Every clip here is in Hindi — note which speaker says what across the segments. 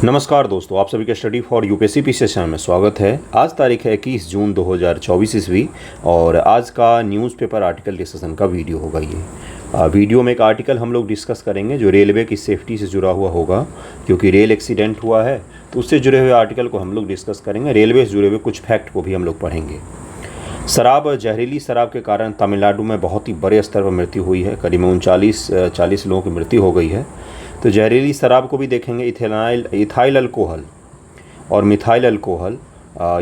Speaker 1: नमस्कार दोस्तों, आप सभी का study for UPSC P session में स्वागत है। आज तारीख है 21 जून 2024 ईस्वी और आज का न्यूज़पेपर आर्टिकल डिस्कशन का वीडियो होगा। ये वीडियो में एक आर्टिकल हम लोग डिस्कस करेंगे जो रेलवे की सेफ्टी से जुड़ा हुआ होगा, क्योंकि रेल एक्सीडेंट हुआ है तो उससे जुड़े हुए आर्टिकल को हम लोग डिस्कस करेंगे। रेलवे से जुड़े हुए कुछ फैक्ट को भी हम लोग पढ़ेंगे। जहरीली शराब के कारण तमिलनाडु में बहुत ही बड़े स्तर पर मृत्यु हुई है। करीबन 40 लोगों की मृत्यु हो गई है। तो जहरीली शराब को भी देखेंगे। इथाइल अल्कोहल और मिथाइल अल्कोहल,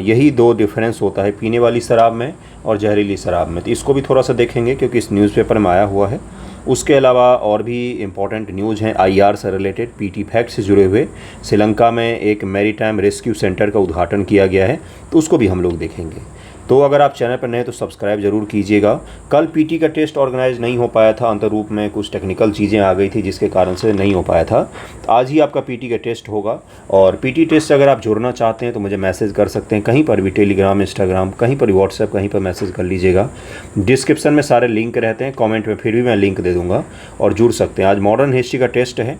Speaker 1: यही दो डिफरेंस होता है पीने वाली शराब में और जहरीली शराब में। तो इसको भी थोड़ा सा देखेंगे क्योंकि इस न्यूज़पेपर में आया हुआ है। उसके अलावा और भी इम्पॉर्टेंट न्यूज़ हैं आईआर से रिलेटेड, पीटी फैक्ट से जुड़े हुए। श्रीलंका में एक मैरीटाइम रेस्क्यू सेंटर का उद्घाटन किया गया है, तो उसको भी हम लोग देखेंगे। तो अगर आप चैनल पर नए तो सब्सक्राइब जरूर कीजिएगा। कल पीटी का टेस्ट ऑर्गेनाइज नहीं हो पाया था, अंतर रूप में कुछ टेक्निकल चीज़ें आ गई थी जिसके कारण से नहीं हो पाया था। आज ही आपका पीटी का टेस्ट होगा और पीटी टेस्ट से अगर आप जुड़ना चाहते हैं तो मुझे मैसेज कर सकते हैं, कहीं पर भी, टेलीग्राम, इंस्टाग्राम, कहीं पर भी, व्हाट्सएप, कहीं पर मैसेज कर लीजिएगा। डिस्क्रिप्शन में सारे लिंक रहते हैं, कॉमेंट में फिर भी मैं लिंक दे दूँगा और जुड़ सकते हैं। आज मॉडर्न हिस्ट्री का टेस्ट है।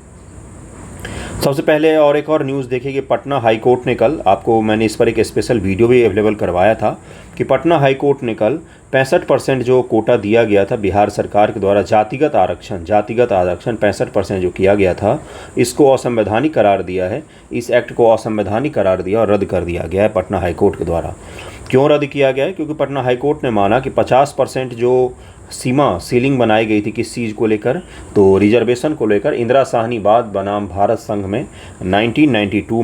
Speaker 1: सबसे पहले और एक और न्यूज़ देखिए कि पटना हाई कोर्ट ने कल, आपको मैंने इस पर एक स्पेशल वीडियो भी अवेलेबल करवाया था कि पटना हाई कोर्ट ने कल 65% जो कोटा दिया गया था बिहार सरकार के द्वारा, जातिगत आरक्षण 65% जो किया गया था, इसको असंवैधानिक करार दिया है। इस एक्ट को असंवैधानिक करार दिया और रद्द कर दिया गया है पटना हाई कोर्ट के द्वारा। क्यों रद्द किया गया है? क्योंकि पटना हाई कोर्ट ने माना कि 50% जो सीलिंग बनाई गई थी किस चीज़ को लेकर, तो रिजर्वेशन को लेकर, इंदिरा साहनीवाद बनाम भारत संघ में 1992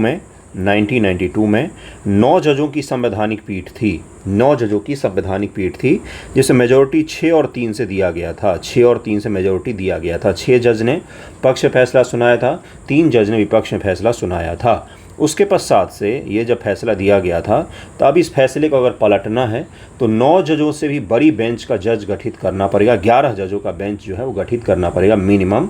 Speaker 1: में 9 जजों की संवैधानिक पीठ थी। 9 जजों की संवैधानिक पीठ थी जिसे मेजॉरिटी 6 और 3 से दिया गया था। 6 और 3 से मेजॉरिटी दिया गया था। 6 जज ने पक्ष फैसला सुनाया था, 3 जज ने विपक्ष में फैसला सुनाया था। उसके पश्चात से ये जब फैसला दिया गया था, तो अब इस फैसले को अगर पलटना है तो 9 जजों से भी बड़ी बेंच का जज गठित करना पड़ेगा। 11 जजों का बेंच जो है वो गठित करना पड़ेगा मिनिमम,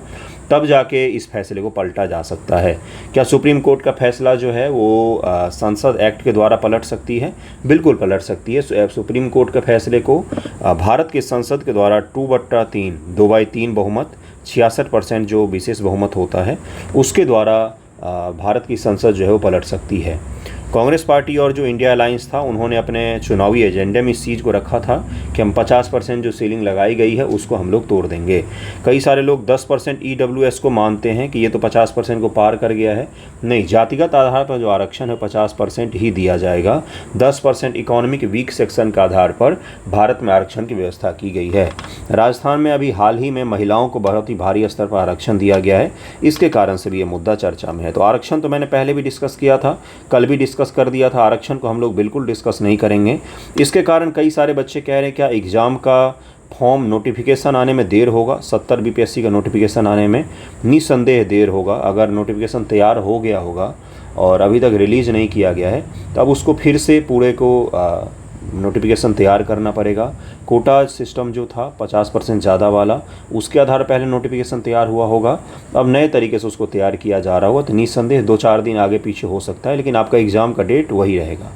Speaker 1: तब जाके इस फैसले को पलटा जा सकता है। क्या सुप्रीम कोर्ट का फैसला जो है वो संसद एक्ट के द्वारा पलट सकती है? बिल्कुल पलट सकती है। सुप्रीम कोर्ट के फैसले को भारत की संसद के द्वारा 2/3 बहुमत, 66% जो विशेष बहुमत होता है, उसके द्वारा भारत की संसद जो है वो पलट सकती है। कांग्रेस पार्टी और जो इंडिया अलायंस था, उन्होंने अपने चुनावी एजेंडे में इस चीज़ को रखा था कि हम 50% जो सीलिंग लगाई गई है उसको हम लोग तोड़ देंगे। कई सारे लोग 10% EWS को मानते हैं कि ये तो 50% को पार कर गया है। नहीं, जातिगत आधार पर जो आरक्षण है 50% ही दिया जाएगा। 10% इकोनॉमिक वीक सेक्शन के आधार पर भारत में आरक्षण की व्यवस्था की गई है। राजस्थान में अभी हाल ही में महिलाओं को बहुत ही भारी स्तर पर आरक्षण दिया गया है, इसके कारण से भी ये मुद्दा चर्चा में है। तो आरक्षण तो मैंने पहले भी डिस्कस किया था, कल भी डिस्कस कर दिया था। आरक्षण को हम लोग बिल्कुल डिस्कस नहीं करेंगे। इसके कारण कई सारे बच्चे कह रहे हैं क्या एग्ज़ाम का फॉर्म नोटिफिकेशन आने में देर होगा? 70 BPSC का नोटिफिकेशन आने में निसंदेह देर होगा। अगर नोटिफिकेशन तैयार हो गया होगा और अभी तक रिलीज़ नहीं किया गया है, तो अब उसको फिर से पूरे को नोटिफिकेशन तैयार करना पड़ेगा। कोटा सिस्टम जो था 50% ज़्यादा वाला, उसके आधार पर पहले नोटिफिकेशन तैयार हुआ होगा, अब नए तरीके से उसको तैयार किया जा रहा होगा। तो निसंदेह 2-4 दिन आगे पीछे हो सकता है, लेकिन आपका एग्ज़ाम का डेट वही रहेगा।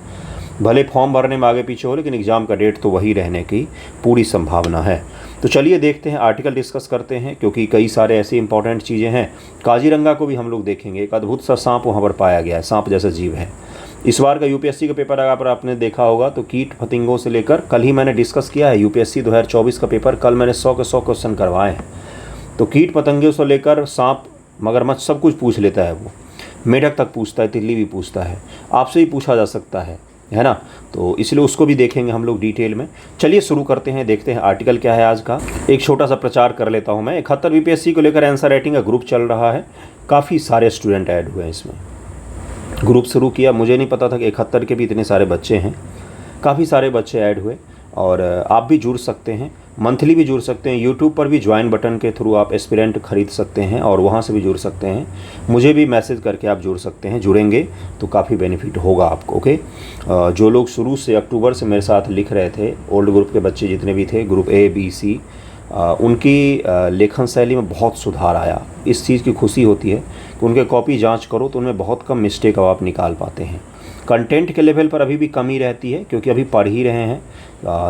Speaker 1: भले फॉर्म भरने में आगे पीछे हो, लेकिन एग्ज़ाम का डेट तो वही रहने की पूरी संभावना है। तो चलिए देखते हैं, आर्टिकल डिस्कस करते हैं, क्योंकि कई सारे ऐसी इंपॉर्टेंट चीज़ें हैं। काजीरंगा को भी हम लोग देखेंगे। एक अद्भुत सा सांप वहाँ पर पाया गया है, सांप जैसा जीव है। इस बार का यूपीएससी का पेपर अगर आपने देखा होगा तो कीट फतिंगों से लेकर, कल ही मैंने डिस्कस किया है यूपीएससी 2024 का पेपर, कल मैंने 100 के 100 क्वेश्चन करवाए हैं। तो कीट पतंगों से लेकर सांप, मगरमच्छ, सब कुछ पूछ लेता है वो। मेढक तक पूछता है, तितली भी पूछता है, आपसे ही पूछा जा सकता है ना। तो इसलिए उसको भी देखेंगे हम लोग डिटेल में। चलिए शुरू करते हैं, देखते हैं आर्टिकल क्या है आज का। एक छोटा सा प्रचार कर लेता हूँ मैं। 71 BPSC को लेकर आंसर राइटिंग का ग्रुप चल रहा है। काफ़ी सारे स्टूडेंट ऐड हुए हैं इसमें। ग्रुप शुरू किया, मुझे नहीं पता था कि 71 के भी इतने सारे बच्चे हैं। काफ़ी सारे बच्चे ऐड हुए और आप भी जुड़ सकते हैं, मंथली भी जुड़ सकते हैं। यूट्यूब पर भी ज्वाइन बटन के थ्रू आप एस्पिरेंट खरीद सकते हैं और वहाँ से भी जुड़ सकते हैं। मुझे भी मैसेज करके आप जुड़ सकते हैं। जुड़ेंगे तो काफ़ी बेनिफिट होगा आपको। ओके, जो लोग शुरू से अक्टूबर से मेरे साथ लिख रहे थे, ओल्ड ग्रुप के बच्चे जितने भी थे, ग्रुप A, B, C, उनकी लेखन शैली में बहुत सुधार आया। इस चीज़ की खुशी होती है कि उनके कॉपी जांच करो तो उनमें बहुत कम मिस्टेक आप निकाल पाते हैं। कंटेंट के लेवल पर अभी भी कमी रहती है, क्योंकि अभी पढ़ ही रहे हैं,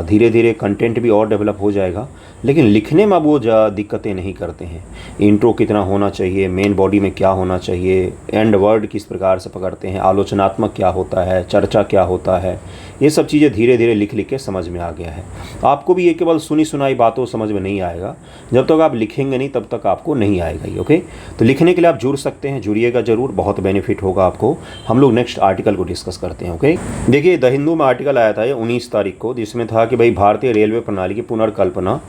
Speaker 1: धीरे धीरे कंटेंट भी और डेवलप हो जाएगा, लेकिन लिखने में अब वो दिक्कतें नहीं करते हैं। इंट्रो कितना होना चाहिए, मेन बॉडी में क्या होना चाहिए, एंड वर्ड किस प्रकार से पकड़ते हैं, आलोचनात्मक क्या होता है, चर्चा क्या होता है, ये सब चीज़ें धीरे धीरे लिख लिख के समझ में आ गया है। आपको भी ये केवल सुनी सुनाई बातों समझ में नहीं आएगा, जब तक आप लिखेंगे नहीं तब तक आपको नहीं आएगा ही। ओके, तो लिखने के लिए आप जुड़ सकते हैं, जुड़िएगा ज़रूर, बहुत बेनिफिट होगा आपको। हम लोग नेक्स्ट आर्टिकल को डिस्कस करते हैं। ओके, देखिए द हिंदू में आर्टिकल आया था ये 19 तारीख को, जिसमें था कि भाई भारतीय रेलवे प्रणाली की पुनर्कल्पना,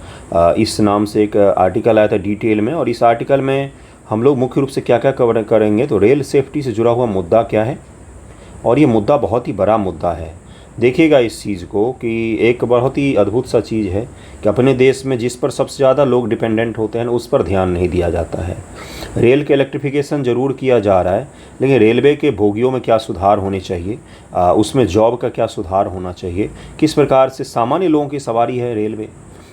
Speaker 1: इस नाम से एक आर्टिकल आया था डिटेल में। और इस आर्टिकल में हम लोग मुख्य रूप से क्या क्या कवर करेंगे, तो रेल सेफ्टी से जुड़ा हुआ मुद्दा क्या है, और ये मुद्दा बहुत ही बड़ा मुद्दा है। देखिएगा इस चीज़ को कि एक बहुत ही अद्भुत सा चीज़ है कि अपने देश में जिस पर सबसे ज़्यादा लोग डिपेंडेंट होते हैं उस पर ध्यान नहीं दिया जाता है। रेल के इलेक्ट्रिफिकेशन ज़रूर किया जा रहा है, लेकिन रेलवे के बोगियों में क्या सुधार होने चाहिए, उसमें जॉब का क्या सुधार होना चाहिए, किस प्रकार से सामान्य लोगों की सवारी है रेलवे,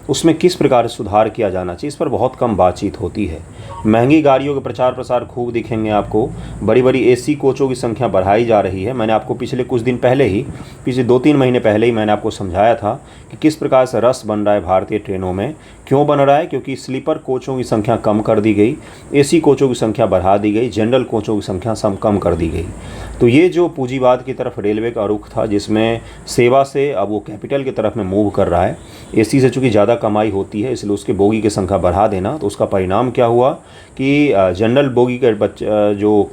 Speaker 1: उसमें किस प्रकार से सुधार किया जाना चाहिए, इस पर बहुत कम बातचीत होती है। महंगी गाड़ियों के प्रचार प्रसार खूब दिखेंगे आपको, बड़ी बड़ी एसी कोचों की संख्या बढ़ाई जा रही है। मैंने आपको पिछले कुछ दिन पहले ही, पिछले 2-3 महीने पहले ही मैंने आपको समझाया था कि किस प्रकार से रस बन रहा है भारतीय ट्रेनों में। क्यों बन रहा है? क्योंकि स्लीपर कोचों की संख्या कम कर दी गई, एसी कोचों की संख्या बढ़ा दी गई, जनरल कोचों की संख्या कम कर दी गई। तो ये जो पूंजीवाद की तरफ रेलवे का रुख था, जिसमें सेवा से अब वो कैपिटल की तरफ में मूव कर रहा है, एसी से चूँकि ज़्यादा कमाई होती है इसलिए उसके बोगी की संख्या बढ़ा देना, तो उसका परिणाम क्या हुआ कि जनरल बोगी के जो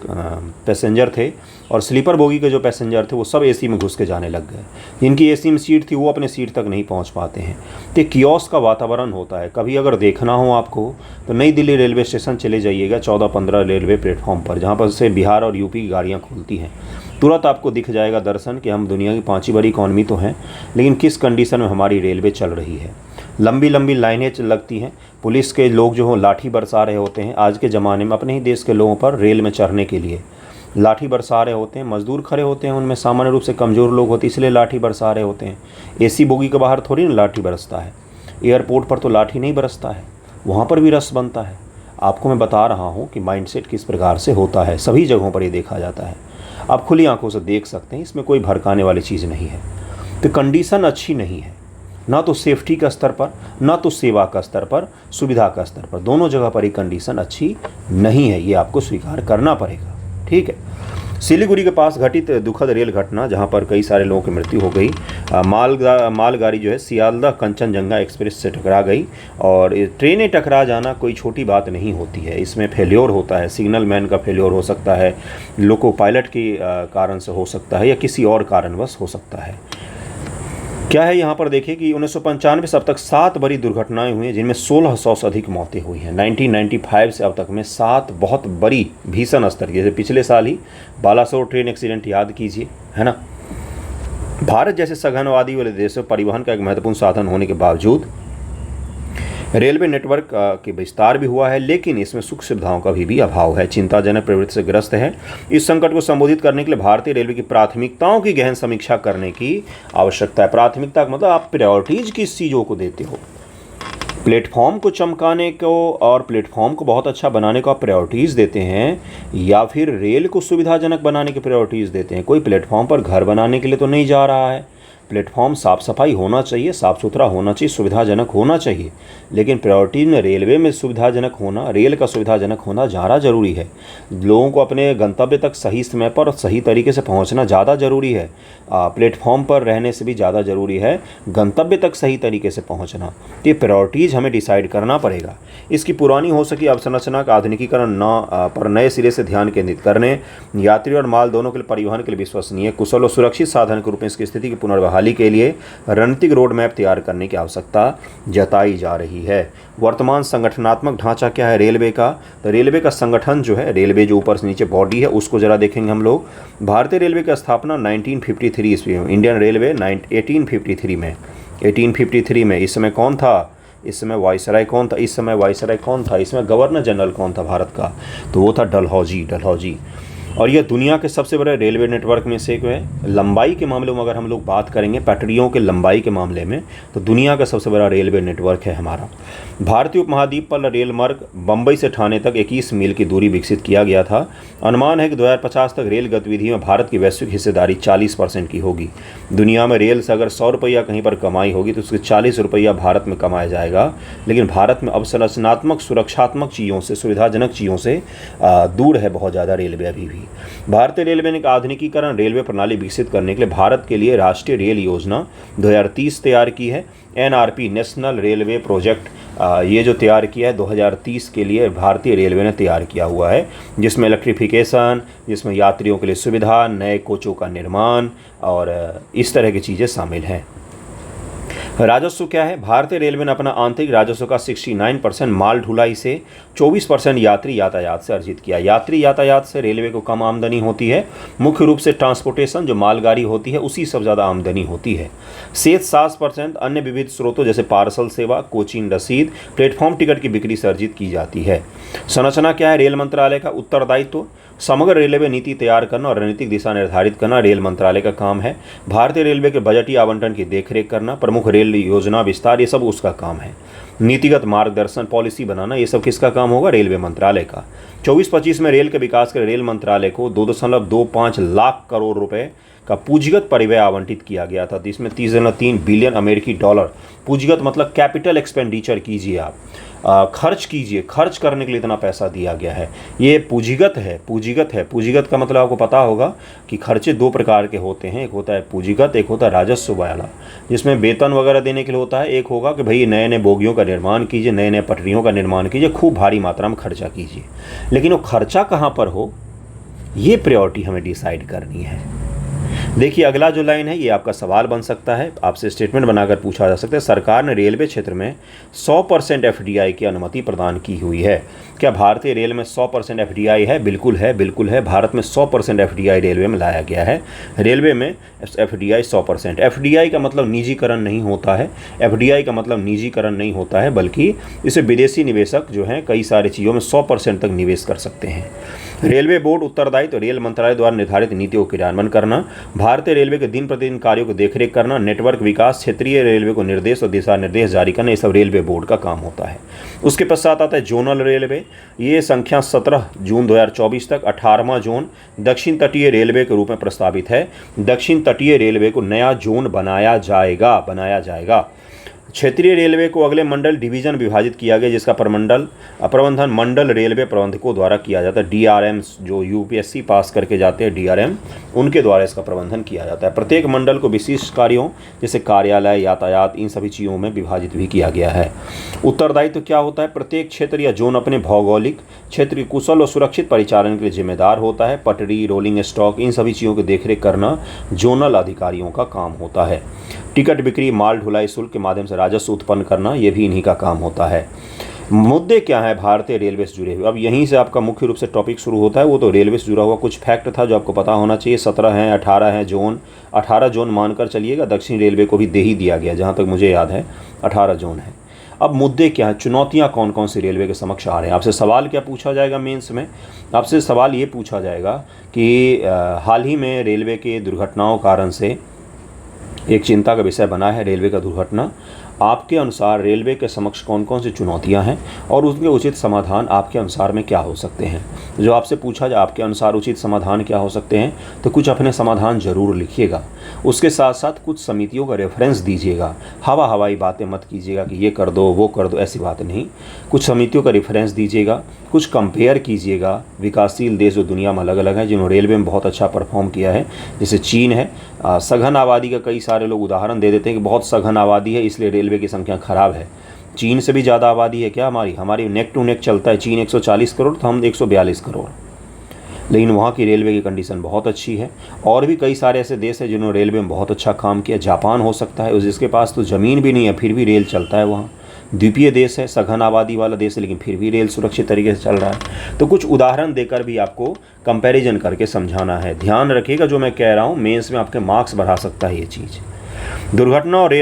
Speaker 1: पैसेंजर थे और स्लीपर बोगी के जो पैसेंजर थे वो सब एसी में घुस के जाने लग गए। जिनकी एसी में सीट थी वो अपने सीट तक नहीं पहुंच पाते हैं। तो कियोस्क का वातावरण होता है। कभी अगर देखना हो आपको तो नई दिल्ली रेलवे स्टेशन चले जाइएगा, 14-15 रेलवे प्लेटफॉर्म पर, जहाँ पर से बिहार और यूपी की गाड़ियाँ खुलती हैं। तुरंत आपको दिख जाएगा दर्शन कि हम दुनिया की 5वीं बड़ी इकॉनमी तो हैं, लेकिन किस कंडीशन में हमारी रेलवे चल रही है। लंबी लंबी लाइनें लगती हैं, पुलिस के लोग जो हो लाठी बरसा रहे होते हैं आज के ज़माने में अपने ही देश के लोगों पर रेल में चढ़ने के लिए, लाठी बरसा रहे होते हैं। मजदूर खड़े होते हैं, उनमें सामान्य रूप से कमज़ोर लोग होते हैं, इसलिए लाठी बरसा रहे होते हैं। एसी बोगी के बाहर थोड़ी ना लाठी बरसता है, एयरपोर्ट पर तो लाठी नहीं बरसता है, वहाँ पर भी रस बनता है। आपको मैं बता रहा हूँ कि माइंडसेट किस प्रकार से होता है, सभी जगहों पर ये देखा जाता है। आप खुली आंखों से देख सकते हैं, इसमें कोई भड़काने वाली चीज़ नहीं है। तो कंडीशन अच्छी नहीं है, ना तो सेफ्टी का स्तर पर, ना तो सेवा का स्तर पर, सुविधा का स्तर पर, दोनों जगह पर ही कंडीशन अच्छी नहीं है। ये आपको स्वीकार करना पड़ेगा, ठीक है। सिलीगुड़ी के पास घटित दुखद रेल घटना, जहां पर कई सारे लोगों की मृत्यु हो गई। मालगाड़ी जो है सियालदह कंचनजंगा एक्सप्रेस से टकरा गई। और ट्रेनें टकरा जाना कोई छोटी बात नहीं होती है, इसमें फेल्योर होता है, सिग्नल मैन का फेल्योर हो सकता है, लोको पायलट के कारण से हो सकता है, या किसी और कारणवश हो सकता है। क्या है यहाँ पर देखिए कि 1995 से अब तक 7 बड़ी दुर्घटनाएं हुई हैं, जिनमें 1600 से अधिक मौतें हुई हैं। 1995 से अब तक में 7 बहुत बड़ी भीषण स्तर की, जैसे पिछले साल ही बालासोर ट्रेन एक्सीडेंट याद कीजिए, है ना। भारत जैसे सघनवादी वाले देश में परिवहन का एक महत्वपूर्ण साधन होने के बावजूद रेलवे नेटवर्क के विस्तार भी हुआ है, लेकिन इसमें सुख सुविधाओं का भी अभाव है, चिंताजनक प्रवृत्ति से ग्रस्त है। इस संकट को संबोधित करने के लिए भारतीय रेलवे की प्राथमिकताओं की गहन समीक्षा करने की आवश्यकता है। प्राथमिकता का मतलब आप प्रायोरिटीज किस चीज़ों को देते हो। प्लेटफॉर्म को चमकाने को और प्लेटफॉर्म को बहुत अच्छा बनाने को आप प्रायोरिटीज़ देते हैं, या फिर रेल को सुविधाजनक बनाने की प्रायोरिटीज़ देते हैं। कोई प्लेटफॉर्म पर घर बनाने के लिए तो नहीं जा रहा है। प्लेटफॉर्म साफ़ सफाई होना चाहिए, साफ़ सुथरा होना चाहिए, सुविधाजनक होना चाहिए, लेकिन प्रायोरिटी में रेलवे में सुविधाजनक होना, रेल का सुविधाजनक होना ज़्यादा ज़रूरी है। लोगों को अपने गंतव्य तक सही समय पर और सही तरीके से पहुंचना ज़्यादा ज़रूरी है। प्लेटफॉर्म पर रहने से भी ज़्यादा ज़रूरी है गंतव्य तक सही तरीके से पहुँचना। ये प्रायोरिटीज़ हमें डिसाइड करना पड़ेगा। इसकी पुरानी हो सकी अवसंरचना का आधुनिकीकरण पर नए सिरे से ध्यान केंद्रित करने, यात्री और माल दोनों के लिए परिवहन के लिए विश्वसनीय, कुशल और सुरक्षित साधन के रूप में इसकी स्थिति की पुनर्बहाली के लिए रणनीतिक रोड मैप तैयार करने की आवश्यकता जताई जा रही है। वर्तमान संगठनात्मक ढांचा क्या है रेलवे का? तो रेलवे का संगठन जो है, रेलवे जो ऊपर से नीचे बॉडी है, उसको जरा देखेंगे हम लोग। भारतीय रेलवे की स्थापना 1953 ईस्वी में, इंडियन रेलवे 1853 में। इस समय कौन था? इस समय वायसराय कौन था? इस समय वायसराय कौन था? इसमें गवर्नर जनरल कौन था भारत का? तो वो था डलहौजी। और यह दुनिया के सबसे बड़े रेलवे नेटवर्क में से एक है। लंबाई के मामले में अगर हम लोग बात करेंगे, पटरियों के लंबाई के मामले में, तो दुनिया का सबसे बड़ा रेलवे नेटवर्क है हमारा। भारतीय उपमहाद्वीप पर रेल मार्ग बम्बई से ठाणे तक 21 मील की दूरी विकसित किया गया था। अनुमान है कि 2050 तक रेल गतिविधि में भारत की वैश्विक हिस्सेदारी 40% की होगी। दुनिया में रेल से अगर 100 रुपया कहीं पर कमाई होगी तो उसके 40 रुपया भारत में कमाया जाएगा। लेकिन भारत में अवसंरचनात्मक सुरक्षात्मक चीज़ों से, सुविधाजनक चीज़ों से दूर है बहुत ज़्यादा रेलवे अभी भी। भारतीय रेलवे ने एक आधुनिकीकरण रेलवे प्रणाली विकसित करने के लिए भारत के लिए राष्ट्रीय रेल योजना 2030 तैयार की है। NRP नेशनल रेलवे प्रोजेक्ट ये जो तैयार किया है 2030 के लिए भारतीय रेलवे ने तैयार किया हुआ है, जिसमें इलेक्ट्रिफिकेशन, जिसमें यात्रियों के लिए सुविधा, नए कोचों का निर्माण और इस तरह की चीज़ें शामिल हैं। राजस्व क्या है? भारतीय रेलवे ने अपना आंतरिक राजस्व का 69% माल ढुलाई से, 24% यात्री यातायात से अर्जित किया। यात्री यातायात से रेलवे को कम आमदनी होती है। मुख्य रूप से ट्रांसपोर्टेशन जो मालगाड़ी होती है उसी सबसे ज़्यादा आमदनी होती है। शेष 7% अन्य विविध स्रोतों जैसे पार्सल सेवा, कोचिंग रसीद, प्लेटफॉर्म टिकट की बिक्री से अर्जित की जाती है। संरचना क्या है? रेल मंत्रालय का उत्तरदायित्व समग्र रेलवे नीति तैयार करना और रणनीतिक दिशा निर्धारित करना रेल मंत्रालय का काम है। भारतीय रेलवे के बजटीय आवंटन की देखरेख करना, प्रमुख रेल योजना विस्तार, ये सब उसका काम है। नीतिगत मार्गदर्शन, पॉलिसी बनाना, ये सब किसका काम होगा? रेलवे मंत्रालय का। 24-25 में रेल के विकास के रेल मंत्रालय को 2.25 लाख करोड़ रुपए का पूंजीगत परिव्यय आवंटित किया गया था। इसमें 30.3 बिलियन अमेरिकी डॉलर, पूंजीगत मतलब कैपिटल एक्सपेंडिचर कीजिए आप, खर्च कीजिए, खर्च करने के लिए इतना पैसा दिया गया है। ये पूंजीगत है, पूंजीगत है। पूंजीगत का मतलब आपको पता होगा कि खर्चे दो प्रकार के होते हैं, एक होता है पूंजीगत, एक होता है राजस्व वाला, जिसमें वेतन वगैरह देने के लिए होता है। एक होगा कि भाई नए नए बोगियों का निर्माण कीजिए, नए नए पटरियों का निर्माण कीजिए, खूब भारी मात्रा में खर्चा कीजिए। लेकिन वो खर्चा कहाँ पर हो, ये प्रायोरिटी हमें डिसाइड करनी है। देखिए अगला जो लाइन है ये आपका सवाल बन सकता है, आपसे स्टेटमेंट बनाकर पूछा जा सकता है। सरकार ने रेलवे क्षेत्र में 100% FDI की अनुमति प्रदान की हुई है। क्या भारतीय रेल में 100% FDI है? बिल्कुल है, बिल्कुल है। भारत में 100% FDI रेलवे में लाया गया है। रेलवे में FDI 100%। FDI का मतलब निजीकरण नहीं होता है। FDI का मतलब निजीकरण नहीं होता है, बल्कि इसे विदेशी निवेशक जो हैं कई सारी चीज़ों में 100% तक निवेश कर सकते हैं। रेलवे बोर्ड उत्तरदायित्व रेल मंत्रालय द्वारा निर्धारित नीतियों को क्रियान्वयन करना, भारतीय रेलवे के दिन प्रतिदिन कार्यों को देखरेख करना, नेटवर्क विकास, क्षेत्रीय रेलवे को निर्देश और दिशा निर्देश जारी करना, ये सब रेलवे बोर्ड का काम होता है। उसके पश्चात आता है जोनल रेलवे। ये संख्या 17 जून 2024 तक 18वां जोन दक्षिण तटीय रेलवे के रूप में प्रस्तावित है। दक्षिण तटीय रेलवे को नया जोन बनाया जाएगा। क्षेत्रीय रेलवे को अगले मंडल डिवीजन विभाजित किया गया, जिसका प्रबंधन मंडल रेलवे प्रबंधकों द्वारा किया जाता है। DRM जो UPSC पास करके जाते हैं DRM, उनके द्वारा इसका प्रबंधन किया जाता है। प्रत्येक मंडल को विशिष्ट कार्यों जैसे कार्यालय, यातायात, इन सभी चीज़ों में विभाजित भी किया गया है। उत्तरदायित्व क्या होता है? प्रत्येक क्षेत्र या जोन अपने भौगोलिक क्षेत्र के कुशल और सुरक्षित परिचालन के लिए जिम्मेदार होता है। पटरी, रोलिंग स्टॉक, इन सभी चीज़ों की देखरेख करना जोनल अधिकारियों का काम होता है। टिकट बिक्री, माल ढुलाई शुल्क के माध्यम से राजस्व उत्पन्न करना, ये भी इन्हीं का काम होता है। मुद्दे क्या है भारतीय रेलवे से जुड़े हुए? अब यहीं से आपका मुख्य रूप से टॉपिक शुरू होता है। वो तो रेलवे से जुड़ा हुआ कुछ फैक्ट था जो आपको पता होना चाहिए। 17 हैं, 18 हैं जोन, 18 जोन मानकर चलिएगा। दक्षिण रेलवे को भी दे ही दिया गया, जहाँ तक मुझे याद है 18 जोन है। अब मुद्दे क्या हैं, चुनौतियाँ कौन कौन सी रेलवे के समक्ष आ रहे हैं? आपसे सवाल क्या पूछा जाएगा मेंस में? आपसे सवाल ये पूछा जाएगा कि हाल ही में रेलवे के दुर्घटनाओं कारण से एक चिंता का विषय बना है रेलवे का दुर्घटना। आपके अनुसार रेलवे के समक्ष कौन कौन सी चुनौतियां हैं और उसके उचित समाधान आपके अनुसार में क्या हो सकते हैं? जो आपसे पूछा जाए आपके अनुसार उचित समाधान क्या हो सकते हैं, तो कुछ अपने समाधान ज़रूर लिखिएगा। उसके साथ साथ कुछ समितियों का रेफरेंस दीजिएगा। हवाई बातें मत कीजिएगा कि ये कर दो वो कर दो, ऐसी बात नहीं। कुछ समितियों का रेफरेंस दीजिएगा, कुछ कंपेयर कीजिएगा। विकासशील देश जो दुनिया में अलग अलग हैं, जिन्होंने रेलवे में बहुत अच्छा परफॉर्म किया है, जैसे चीन है। सघन आबादी का कई सारे लोग उदाहरण दे देते हैं कि बहुत सघन आबादी है इसलिए रेलवे की संख्या खराब है। चीन से भी ज़्यादा आबादी है क्या हमारी नेक टू नेक चलता है। चीन 140 करोड़ तो हम 142 करोड़, लेकिन वहाँ की रेलवे की कंडीशन बहुत अच्छी है। और भी कई सारे ऐसे देश हैं जिन्होंने रेलवे में बहुत अच्छा काम किया। जापान हो सकता है, जिसके पास तो ज़मीन भी नहीं है फिर भी रेल चलता है। वहाँ द्वीपीय देश है, सघन आबादी वाला देश है, लेकिन फिर भी रेल सुरक्षित तरीके से चल रहा है। तो कुछ उदाहरण देकर भी आपको कंपैरिजन करके समझाना है। ध्यान रखिएगा जो मैं कह रहा हूँ, मेंस में आपके मार्क्स बढ़ा सकता है ये चीज़। दुर्घटना और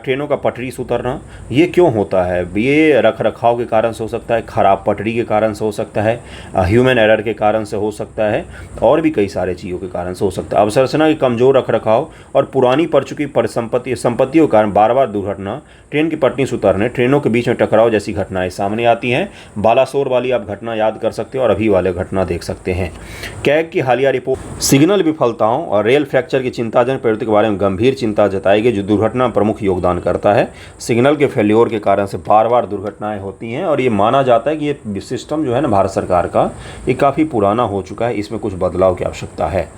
Speaker 1: ट्रेनों का पटरी से उतरना ये क्यों होता है? ये रख रखाव के कारण से हो सकता है, ख़राब पटरी के कारण से हो सकता है, ह्यूमन एरर के कारण से हो सकता है, और भी कई सारे चीज़ों के कारण से हो सकता है। अवसंरचना की कमज़ोर रख रखाव और पुरानी पड़ चुकी संपत्तियों के कारण बार बार दुर्घटना, ट्रेन की पटरी से उतरने, ट्रेनों के बीच में टकराव जैसी घटनाएं सामने आती हैं। बालासोर वाली आप घटना याद कर सकते हो और अभी वाले घटना देख सकते हैं। कैग की हालिया रिपोर्ट सिग्नल विफलताओं और रेल फ्रैक्चर की चिंताजनक प्रवृत्ति के बारे में गंभीर चिंता जताई गई, जो दुर्घटना में प्रमुख योगदान करता है। सिग्नल के फेल्योर के कारण से बार बार दुर्घटनाएं होती हैं और ये माना जाता है कि ये सिस्टम जो है ना भारत सरकार का, ये काफ़ी पुराना हो चुका है, इसमें कुछ बदलाव की आवश्यकता है।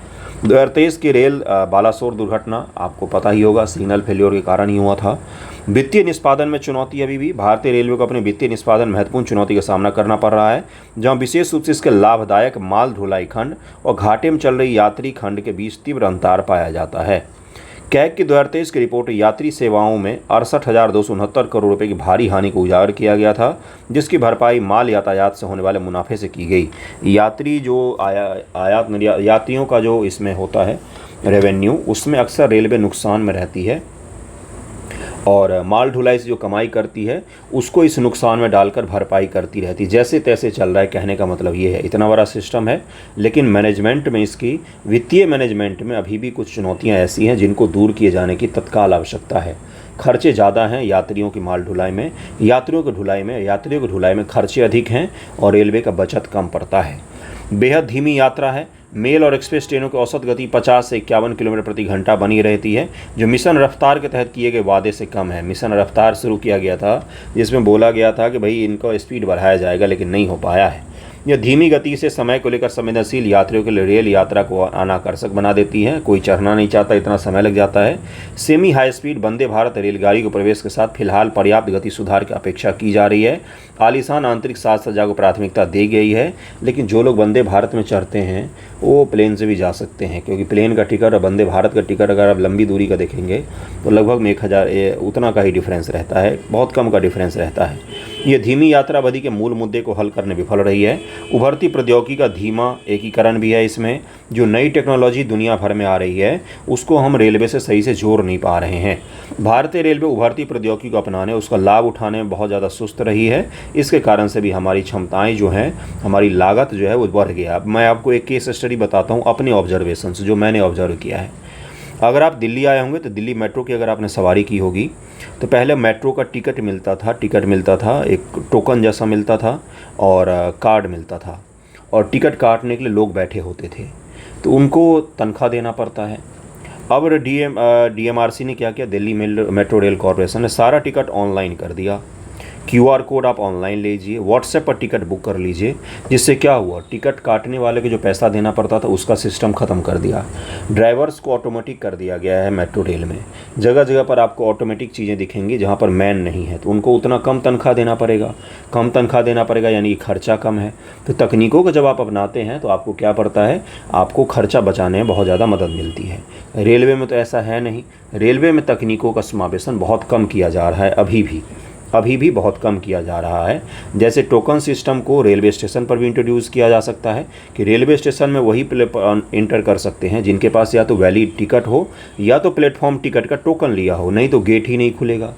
Speaker 1: 2023 की रेल बालासोर दुर्घटना आपको पता ही होगा, सिग्नल फेल्योर के कारण ही हुआ था। वित्तीय निष्पादन में चुनौती अभी भी भारतीय रेलवे को अपने वित्तीय निष्पादन महत्वपूर्ण चुनौती का सामना करना पड़ रहा है, जहां विशेष रूप से इसके लाभदायक माल ढुलाई खंड और घाटे में चल रही यात्री खंड के बीच तीव्र अंतर पाया जाता है। कैग की 2023 की रिपोर्ट यात्री सेवाओं में 68,269 करोड़ रुपए की भारी हानि को उजागर किया गया था, जिसकी भरपाई माल यातायात से होने वाले मुनाफे से की गई। यात्रियों का जो इसमें होता है रेवेन्यू, उसमें अक्सर रेलवे नुकसान में रहती है और माल ढुलाई से जो कमाई करती है उसको इस नुकसान में डालकर भरपाई करती रहती है। जैसे तैसे चल रहा है, कहने का मतलब ये है। इतना बड़ा सिस्टम है, लेकिन मैनेजमेंट में, इसकी वित्तीय मैनेजमेंट में अभी भी कुछ चुनौतियां ऐसी हैं जिनको दूर किए जाने की तत्काल आवश्यकता है। खर्चे ज़्यादा हैं यात्रियों की माल ढुलाई में, यात्रियों की ढुलाई में खर्चे अधिक हैं और रेलवे का बचत कम पड़ता है। बेहद धीमी यात्रा है। मेल और एक्सप्रेस ट्रेनों की औसत गति 50 से 51 किलोमीटर प्रति घंटा बनी रहती है, जो मिशन रफ्तार के तहत किए गए वादे से कम है। मिशन रफ्तार शुरू किया गया था जिसमें बोला गया था कि भाई इनको स्पीड बढ़ाया जाएगा, लेकिन नहीं हो पाया है। यह धीमी गति से समय को लेकर संवेदनशील यात्रियों के लिए रेल यात्रा को अनाकर्षक बना देती है। कोई चढ़ना नहीं चाहता, इतना समय लग जाता है। Semi high speed Vande Bharat रेलगाड़ी को प्रवेश के साथ फिलहाल पर्याप्त गति सुधार की अपेक्षा की जा रही है। आलीशान आंतरिक साज सज्जा को प्राथमिकता दी गई है, लेकिन जो लोग वंदे भारत में चढ़ते हैं वो प्लेन से भी जा सकते हैं, क्योंकि प्लेन का टिकट और वंदे भारत का टिकट अगर आप लंबी दूरी का देखेंगे तो लगभग 1000 उतना का ही डिफरेंस रहता है, बहुत कम का डिफरेंस रहता है। ये धीमी यात्रा अवधि के मूल मुद्दे को हल करने विफल रही है। उभरती प्रौद्योगिकी का धीमा एकीकरण भी है इसमें। जो नई टेक्नोलॉजी दुनिया भर में आ रही है उसको हम रेलवे से सही से जोड़ नहीं पा रहे हैं। भारतीय रेलवे उभरती प्रौद्योगिकी को अपनाने, उसका लाभ उठाने में बहुत ज़्यादा सुस्त रही है। इसके कारण से भी हमारी क्षमताएं जो हैं, हमारी लागत जो है वो बढ़ गया। अब मैं आपको एक केस स्टडी बताता हूँ अपने ऑब्जर्वेशन से, जो मैंने ऑब्जर्व किया है। अगर आप दिल्ली आए होंगे तो दिल्ली मेट्रो की अगर आपने सवारी की होगी तो पहले मेट्रो का टिकट मिलता था, एक टोकन जैसा मिलता था और कार्ड मिलता था, और टिकट काटने के लिए लोग बैठे होते थे, तो उनको तनख्वाह देना पड़ता है। अब DMRC ने क्या किया, दिल्ली मेट्रो रेल कॉरपोरेशन ने सारा टिकट ऑनलाइन कर दिया। QR कोड आप ऑनलाइन लीजिए, व्हाट्सएप पर टिकट बुक कर लीजिए, जिससे क्या हुआ, टिकट काटने वाले को जो पैसा देना पड़ता था उसका सिस्टम ख़त्म कर दिया। ड्राइवर्स को ऑटोमेटिक कर दिया गया है मेट्रो रेल में। जगह जगह पर आपको ऑटोमेटिक चीज़ें दिखेंगी, जहाँ पर मैन नहीं है तो उनको उतना कम तनख्वाह देना पड़ेगा, यानी कि खर्चा कम है। तो तकनीकों को जब आप अपनाते हैं तो आपको क्या पड़ता है, आपको खर्चा बचाने में बहुत ज़्यादा मदद मिलती है। रेलवे में तो ऐसा है नहीं। रेलवे में तकनीकों का समावेशन बहुत कम किया जा रहा है, अभी भी बहुत कम किया जा रहा है। जैसे टोकन सिस्टम को रेलवे स्टेशन पर भी इंट्रोड्यूस किया जा सकता है कि रेलवे स्टेशन में वही इंटर कर सकते हैं जिनके पास या तो वैलिड टिकट हो या तो प्लेटफॉर्म टिकट का टोकन लिया हो, नहीं तो गेट ही नहीं खुलेगा।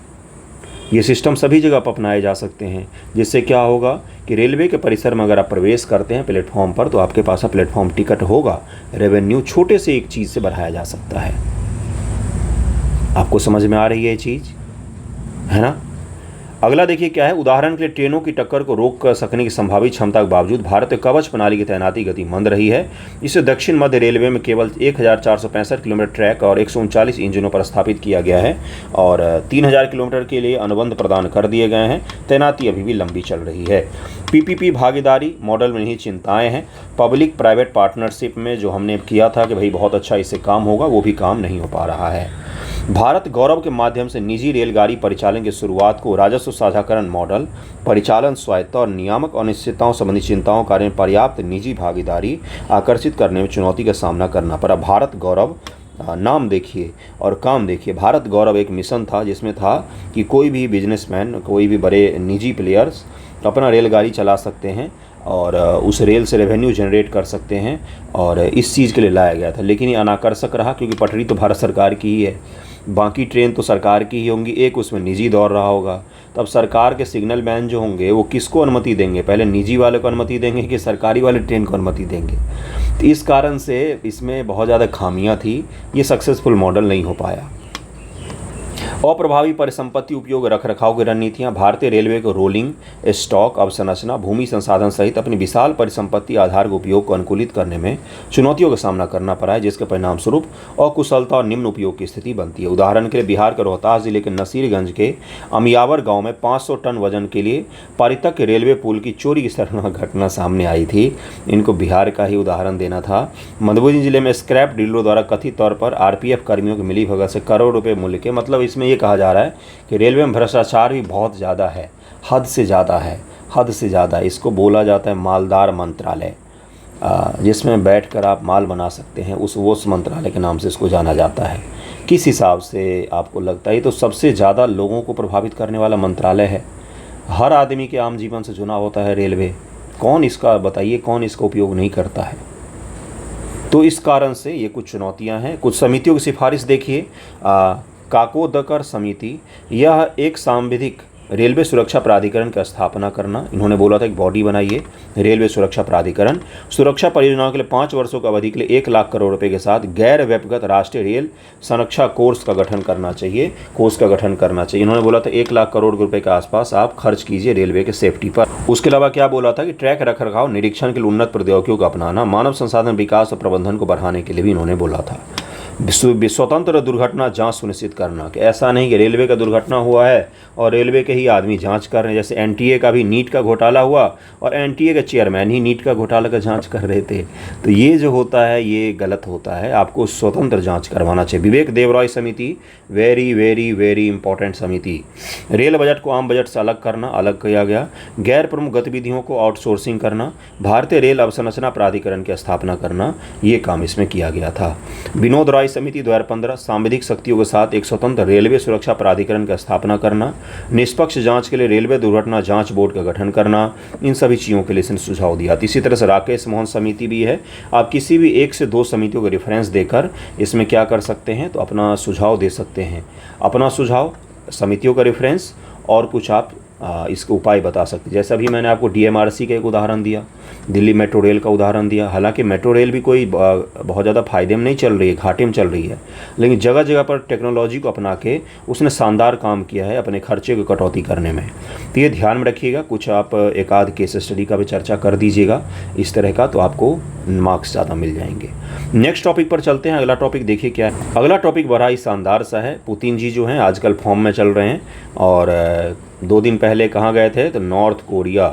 Speaker 1: ये सिस्टम सभी जगह पर अपनाए जा सकते हैं, जिससे क्या होगा कि रेलवे के परिसर में अगर आप प्रवेश करते हैं प्लेटफॉर्म पर तो आपके पास प्लेटफॉर्म टिकट होगा। रेवेन्यू छोटे से एक चीज़ से बढ़ाया जा सकता है। आपको समझ में आ रही है ये चीज़, है ना? अगला देखिए क्या है, उदाहरण के लिए ट्रेनों की टक्कर को रोक कर सकने की संभावित क्षमता के बावजूद भारतीय कवच प्रणाली की तैनाती गति मंद रही है। इसे दक्षिण मध्य रेलवे में केवल 1465 किलोमीटर ट्रैक और 139 इंजनों पर स्थापित किया गया है और 3000 किलोमीटर के लिए अनुबंध प्रदान कर दिए गए हैं। तैनाती अभी भी लंबी चल रही है। PPP भागीदारी मॉडल में नहीं चिंताएँ हैं। पब्लिक प्राइवेट पार्टनरशिप में जो हमने किया था कि भाई बहुत अच्छा इससे काम होगा, वो भी काम नहीं हो पा रहा है। भारत गौरव के माध्यम से निजी रेलगाड़ी परिचालन की शुरुआत को राजस्व साझाकरण मॉडल, परिचालन स्वायत्ता और नियामक अनिश्चितताओं संबंधी चिंताओं के कारण पर्याप्त निजी भागीदारी आकर्षित करने में चुनौती का सामना करना पड़ा। भारत गौरव नाम देखिए और काम देखिए। भारत गौरव एक मिशन था जिसमें था कि कोई भी बिजनेसमैन, कोई भी बड़े निजी प्लेयर्स अपना रेलगाड़ी चला सकते हैं और उस रेल से रेवेन्यू जनरेट कर सकते हैं, और इस चीज़ के लिए लाया गया था। लेकिन ये अनाकर्षक रहा, क्योंकि पटरी तो भारत सरकार की ही है, बाकी ट्रेन तो सरकार की ही होंगी, एक उसमें निजी दौड़ रहा होगा। तब सरकार के सिग्नल मैन जो होंगे वो किसको अनुमति देंगे, पहले निजी वाले को अनुमति देंगे कि सरकारी वाले ट्रेन को अनुमति देंगे। तो इस कारण से इसमें बहुत ज़्यादा खामियां थी, ये सक्सेसफुल मॉडल नहीं हो पाया। अप्रभावी परिसंपत्ति उपयोग रख रखाव की रणनीतियां भारतीय रेलवे को रोलिंग स्टॉक अवसंरचना, भूमि संसाधन सहित अपनी विशाल परिसंपत्ति आधार के उपयोग को अनुकूलित करने में चुनौतियों का सामना करना पड़ा है, जिसके परिणाम स्वरूप अकुशलता और निम्न उपयोग की स्थिति बनती है। उदाहरण के लिए बिहार के रोहतास जिले के नसीरगंज के अमियावर गाँव में 500 टन वजन के लिए परित्यक्त रेलवे पुल की चोरी की शर्मनाक घटना सामने आई थी। इनको बिहार का ही उदाहरण देना था। मधुबनी जिले में स्क्रैप डीलरों द्वारा कथित तौर पर आरपीएफ कर्मियों की मिलीभगत से करोड़ रुपए मूल्य के, मतलब इसमें ये कहा जा रहा है कि रेलवे में भ्रष्टाचार भी बहुत ज़्यादा है, हद से ज़्यादा है, हद से ज़्यादा। इसको बोला जाता है मालदार मंत्रालय, जिसमें बैठकर आप माल बना सकते हैं, उस मंत्रालय के नाम से इसको जाना जाता है। किस हिसाब से आपको लगता है? ये तो सबसे ज़्यादा लोगों को प्रभावित करने वाला मंत्रालय है, हर आदमी के आम जीवन से जुड़ा होता है रेलवे। कौन इसका, बताइए कौन इसका उपयोग नहीं करता है? तो इस कारण से ये कुछ चुनौतियां हैं। कुछ समितियों की सिफारिश देखिए। काकोदकर समिति, यह एक सांविधिक रेलवे सुरक्षा प्राधिकरण की स्थापना करना। इन्होंने बोला था एक बॉडी बनाइए, रेलवे सुरक्षा प्राधिकरण। सुरक्षा परियोजनाओं के लिए 5 वर्षों की अवधि के लिए 1 लाख करोड़ रुपए के साथ गैर व्यक्तिगत राष्ट्रीय रेल संरक्षा कोर्स का गठन करना चाहिए, इन्होंने बोला था 1 लाख करोड़ रुपए के आसपास आप खर्च कीजिए रेलवे के सेफ्टी पर। उसके अलावा क्या बोला था कि ट्रैक रख रखाव निरीक्षण के लिए उन्नत प्रौद्योगिकियों को अपनाना, मानव संसाधन विकास और प्रबंधन को बढ़ाने के लिए भी इन्होंने बोला था। स्वतंत्र दुर्घटना जांच सुनिश्चित करना, कि ऐसा नहीं कि रेलवे का दुर्घटना हुआ है और रेलवे के ही आदमी जांच कर रहे हैं। जैसे एनटीए का भी नीट का घोटाला हुआ और एनटीए के चेयरमैन ही नीट का घोटाला का जांच कर रहे थे। तो ये जो होता है ये गलत होता है, आपको स्वतंत्र जांच करवाना चाहिए। विवेक देवराय समिति, वेरी वेरी वेरी इंपॉर्टेंट समिति। रेल बजट को आम बजट से अलग किया गया। गैर प्रमुख गतिविधियों को आउटसोर्सिंग करना, भारतीय रेल अवसंरचना प्राधिकरण की स्थापना करना, ये काम इसमें किया गया था। विनोद राय समिति 2015, सांविधिक शक्तियों के साथ एक स्वतंत्र रेलवे सुरक्षा प्राधिकरण की स्थापना करना, निष्पक्ष जांच के लिए रेलवे दुर्घटना जांच बोर्ड का गठन करना, इन सभी चीज़ों के लिए इसने सुझाव दिया। इसी तरह से राकेश मोहन समिति भी है। आप किसी भी 1 से 2 समितियों का रेफरेंस देकर इसमें क्या कर सकते हैं, तो अपना सुझाव दे सकते हैं। अपना सुझाव, समितियों का रेफरेंस और कुछ आप इसके उपाय बता सकते हैं। जैसा भी मैंने आपको डीएमआरसी का एक उदाहरण दिया, दिल्ली मेट्रो रेल का उदाहरण दिया। हालांकि मेट्रो रेल भी कोई बहुत ज़्यादा फायदे में नहीं चल रही है, घाटे में चल रही है, लेकिन जगह जगह पर टेक्नोलॉजी को अपना के उसने शानदार काम किया है अपने खर्चे को कटौती करने में। तो ये ध्यान में रखिएगा। कुछ आप एक आध केस स्टडी का भी चर्चा कर दीजिएगा इस तरह का, तो आपको मार्क्स ज़्यादा मिल जाएंगे। नेक्स्ट टॉपिक पर चलते हैं। अगला टॉपिक देखिए क्या है। अगला टॉपिक बड़ा ही शानदार सा है। पुतिन जी जो हैं आजकल फॉर्म में चल रहे हैं, और 2 दिन पहले कहाँ गए थे, तो north Korea.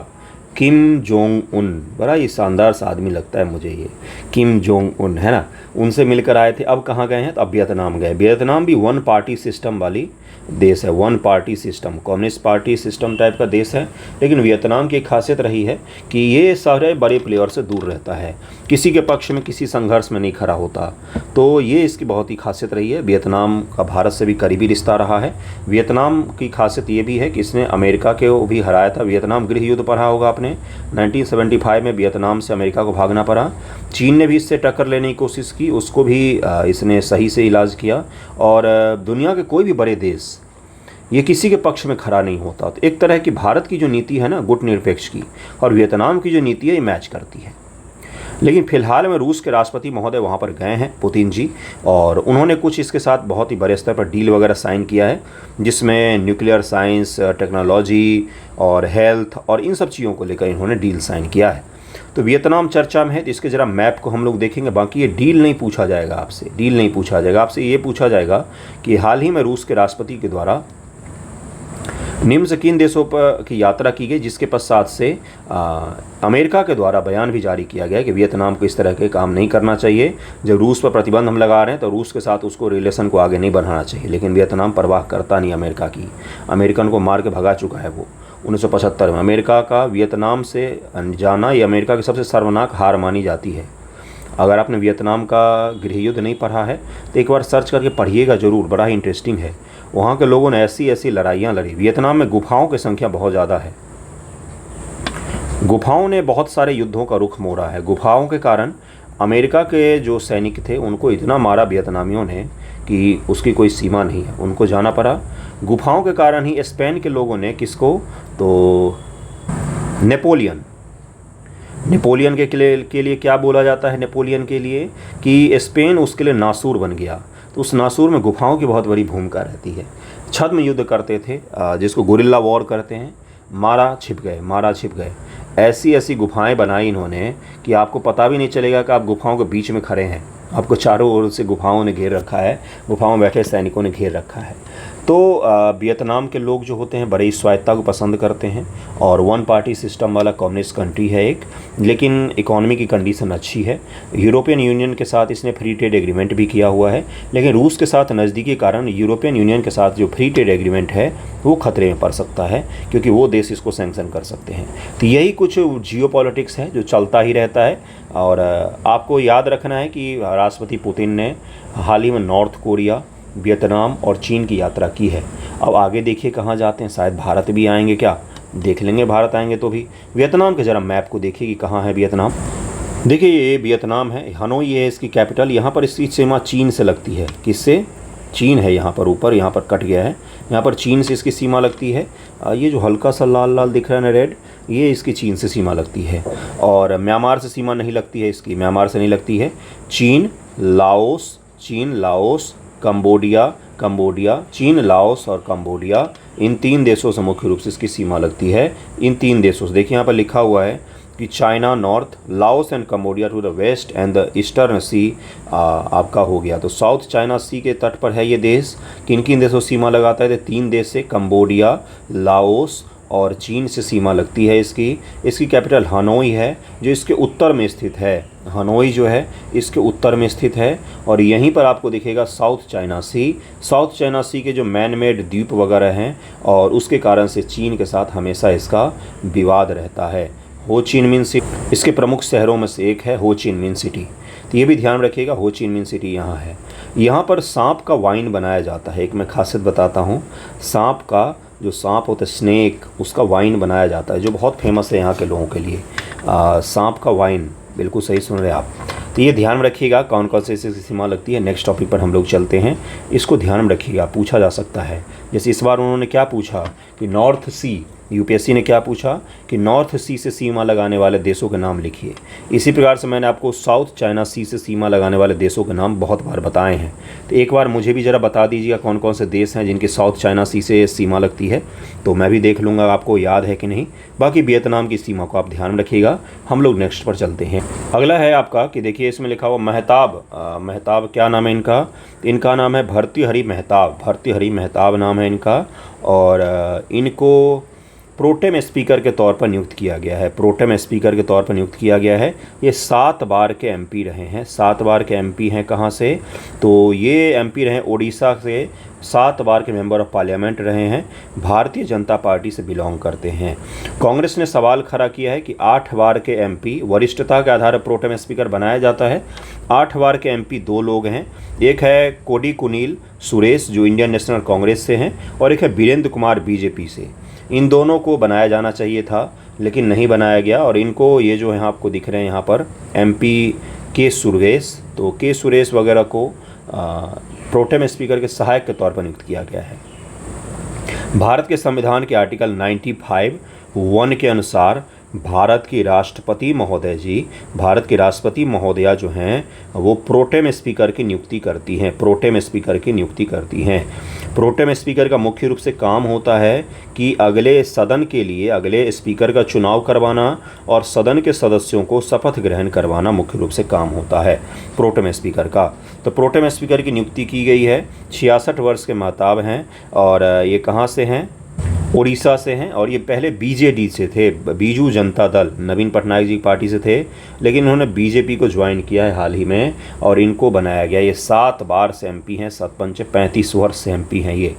Speaker 1: Kim Jong Un, बड़ा ही शानदार सा आदमी लगता है मुझे ये, किम जोंग उन, है ना, उनसे मिलकर आए थे। अब कहाँ गए हैं, तो अब वियतनाम गए। वियतनाम भी 1 पार्टी सिस्टम वाली देश है, 1 party system, communist party system type का देश है। लेकिन वियतनाम की एक खासियत रही है कि ये सारे बड़े प्लेयर से दूर रहता है, किसी के पक्ष में किसी संघर्ष में नहीं खड़ा होता। तो ये इसकी बहुत ही खासियत रही है। वियतनाम का भारत से भी करीबी रिश्ता रहा है। वियतनाम की खासियत ये भी है कि इसने अमेरिका को भी हराया था। वियतनाम गृह युद्ध पढ़ा होगा आपने, 1975 में वियतनाम से अमेरिका को भागना पड़ा। चीन ने भी इससे टक्कर लेने की कोशिश की, उसको भी इसने सही से इलाज किया। और दुनिया के कोई भी बड़े देश ये किसी के पक्ष में खड़ा नहीं होता। तो एक तरह की भारत की जो नीति है ना गुटनिरपेक्ष की, और वियतनाम की जो नीति है ये मैच करती है। लेकिन फिलहाल में रूस के राष्ट्रपति महोदय वहाँ पर गए हैं, पुतिन जी, और उन्होंने कुछ इसके साथ बहुत ही बड़े स्तर पर डील वगैरह साइन किया है, जिसमें न्यूक्लियर साइंस, टेक्नोलॉजी और हेल्थ और इन सब चीज़ों को लेकर इन्होंने डील साइन किया है। तो वियतनाम चर्चा में है, तो इसके ज़रा मैप को हम लोग देखेंगे। बाकी ये डील नहीं पूछा जाएगा आपसे, डील नहीं पूछा जाएगा आपसे, ये पूछा जाएगा कि हाल ही में रूस के राष्ट्रपति के द्वारा निम्न से किन देशों पर की यात्रा की गई, जिसके पश्चात से अमेरिका के द्वारा बयान भी जारी किया गया कि वियतनाम को इस तरह के काम नहीं करना चाहिए। जब रूस पर प्रतिबंध हम लगा रहे हैं तो रूस के साथ उसको रिलेशन को आगे नहीं बढ़ाना चाहिए। लेकिन वियतनाम परवाह करता नहीं अमेरिका की, अमेरिकन को मार के भगा चुका है वो 1975 में। अमेरिका का वियतनाम से जाना ये अमेरिका की सबसे शर्मनाक हार मानी जाती है। अगर आपने वियतनाम का गृह युद्ध नहीं पढ़ा है तो एक बार सर्च करके पढ़िएगा ज़रूर, बड़ा ही इंटरेस्टिंग है। वहाँ के लोगों ने ऐसी ऐसी लड़ाइयाँ लड़ी। वियतनाम में गुफाओं की संख्या बहुत ज़्यादा है। गुफाओं ने बहुत सारे युद्धों का रुख मोड़ा है। गुफाओं के कारण अमेरिका के जो सैनिक थे उनको इतना मारा वियतनामियों ने कि उसकी कोई सीमा नहीं है, उनको जाना पड़ा। गुफाओं के कारण ही स्पेन के लोगों ने किसको, तो नेपोलियन के लिए क्या बोला जाता है, नेपोलियन के लिए कि स्पेन उसके लिए नासूर बन गया। तो उस नासूर में गुफाओं की बहुत बड़ी भूमिका रहती है। छद्म युद्ध करते थे, जिसको गुरिल्ला वॉर करते हैं, मारा छिप गए। ऐसी ऐसी गुफाएं बनाई इन्होंने कि आपको पता भी नहीं चलेगा कि आप गुफाओं के बीच में खड़े हैं। आपको चारों ओर से गुफाओं ने घेर रखा है, गुफाओं में बैठे सैनिकों ने घेर रखा है। तो वियतनाम के लोग जो होते हैं बड़ी स्वायत्ता को पसंद करते हैं और वन पार्टी सिस्टम वाला कम्युनिस्ट कंट्री है एक, लेकिन इकोनॉमी की कंडीशन अच्छी है। यूरोपियन यूनियन के साथ इसने फ्री ट्रेड एग्रीमेंट भी किया हुआ है, लेकिन रूस के साथ नज़दीकी के कारण यूरोपियन यूनियन के साथ जो फ्री ट्रेड एग्रीमेंट है वो खतरे में पड़ सकता है, क्योंकि वो देश इसको सैंक्शन कर सकते हैं। तो यही कुछ जियोपॉलिटिक्स है जो चलता ही रहता है। और आपको याद रखना है कि राष्ट्रपति पुतिन ने हाल ही में नॉर्थ कोरिया, वियतनाम और चीन की यात्रा की है। अब आगे देखिए कहाँ जाते हैं, शायद भारत भी आएंगे, क्या देख लेंगे, भारत आएंगे तो भी। वियतनाम के ज़रा मैप को देखिए कि कहाँ है वियतनाम। देखिए ये वियतनाम है, हनोई है इसकी कैपिटल। यहाँ पर इसकी सीमा चीन से लगती है। किससे? चीन है यहाँ पर ऊपर, यहाँ पर कट गया है, यहाँ पर चीन से इसकी सीमा लगती है। ये जो हल्का सा लाल लाल दिख रहा है ना रेड, ये इसकी चीन से सीमा लगती है। और म्यांमार से सीमा नहीं लगती है इसकी, म्यांमार से नहीं लगती है। चीन, लाओस, कंबोडिया, चीन, लाओस और कंबोडिया, इन 3 देशों से मुख्य रूप से इसकी सीमा लगती है। इन 3 देशों से देखिए यहाँ पर लिखा हुआ है कि China north, Laos and Cambodia to the west and the eastern sea आपका हो गया। तो साउथ चाइना सी के तट पर है ये देश। किन किन देशों से सीमा लगाता है? तो 3 देश से, कंबोडिया, लाओस और चीन से सीमा लगती है इसकी कैपिटल हनोई है, जो इसके उत्तर में स्थित है। हनोई जो है इसके उत्तर में स्थित है और यहीं पर आपको दिखेगा साउथ चाइना सी के जो मैन मेड द्वीप वगैरह हैं, और उसके कारण से चीन के साथ हमेशा इसका विवाद रहता है। हो ची मिन सिटी इसके प्रमुख शहरों में से एक है, हो ची मिन सिटी। तो ये भी ध्यान रखिएगा, हो ची मिन सिटी यहाँ है। यहाँ पर सांप का वाइन बनाया जाता है। एक मैं खासियत बताता हूँ, सांप का जो सांप होता है स्नेक, उसका वाइन बनाया जाता है, जो बहुत फेमस है यहाँ के लोगों के लिए। सांप का वाइन, बिल्कुल सही सुन रहे हैं आप। तो ये ध्यान में रखिएगा कौन कौन से इसकी सीमा लगती है। नेक्स्ट टॉपिक पर हम लोग चलते हैं, इसको ध्यान में रखिएगा, पूछा जा सकता है। जैसे इस बार उन्होंने क्या पूछा कि नॉर्थ सी, यूपीएससी ने क्या पूछा कि नॉर्थ सी से सीमा लगाने वाले देशों के नाम लिखिए। इसी प्रकार से मैंने आपको साउथ चाइना सी से सीमा लगाने वाले देशों के नाम बहुत बार बताए हैं। तो एक बार मुझे भी ज़रा बता दीजिएगा कौन कौन से देश हैं जिनकी साउथ चाइना सी से सीमा लगती है, तो मैं भी देख लूँगा आपको याद है कि नहीं। बाकी वियतनाम की सीमा को आप ध्यान में रखिएगा। हम लोग नेक्स्ट पर चलते हैं। अगला है आपका कि देखिए इसमें लिखा हुआ महताब क्या नाम है इनका नाम है भर्तृहरि महताब नाम है इनका। और इनको प्रोटेम स्पीकर के तौर पर नियुक्त किया गया है। ये 7 बार के एमपी रहे हैं, 7 बार के एमपी हैं। कहाँ से? तो ये एमपी रहे उड़ीसा से, 7 बार के मेंबर ऑफ पार्लियामेंट रहे हैं, भारतीय जनता पार्टी से बिलोंग करते हैं। कांग्रेस ने सवाल खड़ा किया है कि 8 बार के एमपी वरिष्ठता के आधार पर प्रोटेम स्पीकर बनाया जाता है। 8 बार के एमपी 2 लोग हैं, एक है कोडिकुनिल सुरेश जो इंडियन नेशनल कांग्रेस से हैं, और एक है वीरेंद्र कुमार बीजेपी से। इन दोनों को बनाया जाना चाहिए था लेकिन नहीं बनाया गया। और इनको ये जो है आपको दिख रहे हैं यहाँ पर एमपी के सुरेश वगैरह को प्रोटेम स्पीकर के सहायक के तौर पर नियुक्त किया गया है। भारत के संविधान के आर्टिकल 95(1) के अनुसार भारत की राष्ट्रपति महोदया जो हैं वो प्रोटेम स्पीकर की नियुक्ति करती हैं। प्रोटेम स्पीकर का मुख्य रूप से काम होता है कि अगले सदन के लिए अगले स्पीकर का चुनाव करवाना और सदन के सदस्यों को शपथ ग्रहण करवाना मुख्य रूप से काम होता है प्रोटेम स्पीकर का। तो प्रोटेम स्पीकर की नियुक्ति की गई है। 66 वर्ष के महताब हैं और ये कहाँ से हैं? उड़ीसा से हैं। और ये पहले बीजेडी से थे, बीजू जनता दल, नवीन पटनायक जी की पार्टी से थे, लेकिन इन्होंने बीजेपी को ज्वाइन किया है हाल ही में और इनको बनाया गया। ये 7 बार से एमपी हैं, 35 वर्ष से एमपी हैं ये।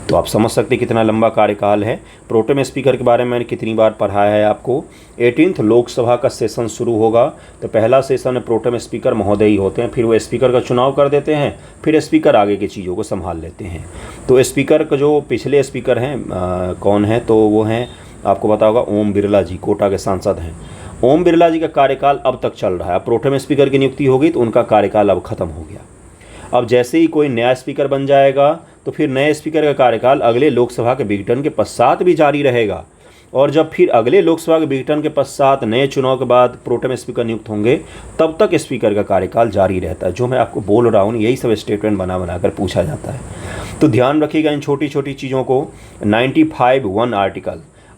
Speaker 1: तो आप समझ सकते कितना लंबा कार्यकाल है। प्रोटेम स्पीकर के बारे में मैंने कितनी बार पढ़ाया है आपको। 18th लोकसभा का सेशन शुरू होगा तो पहला सेशन में प्रोटेम स्पीकर महोदय ही होते हैं, फिर वो स्पीकर का चुनाव कर देते हैं, फिर स्पीकर आगे की चीज़ों को संभाल लेते हैं। तो स्पीकर का जो पिछले स्पीकर हैं कौन है? तो वो हैं आपको पता होगा ओम बिरला जी कोटा के सांसद हैं। ओम बिरला जी का कार्यकाल अब तक चल रहा है। अब प्रोटेम स्पीकर की नियुक्ति हो गई तो उनका कार्यकाल अब खत्म हो गया। अब जैसे ही कोई नया स्पीकर बन जाएगा तो फिर नए स्पीकर का कार्यकाल अगले लोकसभा के विघटन के पश्चात भी जारी रहेगा। और जब फिर अगले लोकसभा के विघटन के पश्चात नए चुनाव के बाद प्रोटेम स्पीकर नियुक्त होंगे तब तक स्पीकर का कार्यकाल जारी रहता है। जो मैं आपको बोल रहा हूँ यही सब स्टेटमेंट बना बनाकर पूछा जाता है। तो ध्यान रखिएगा इन छोटी छोटी चीज़ों को। 95(1)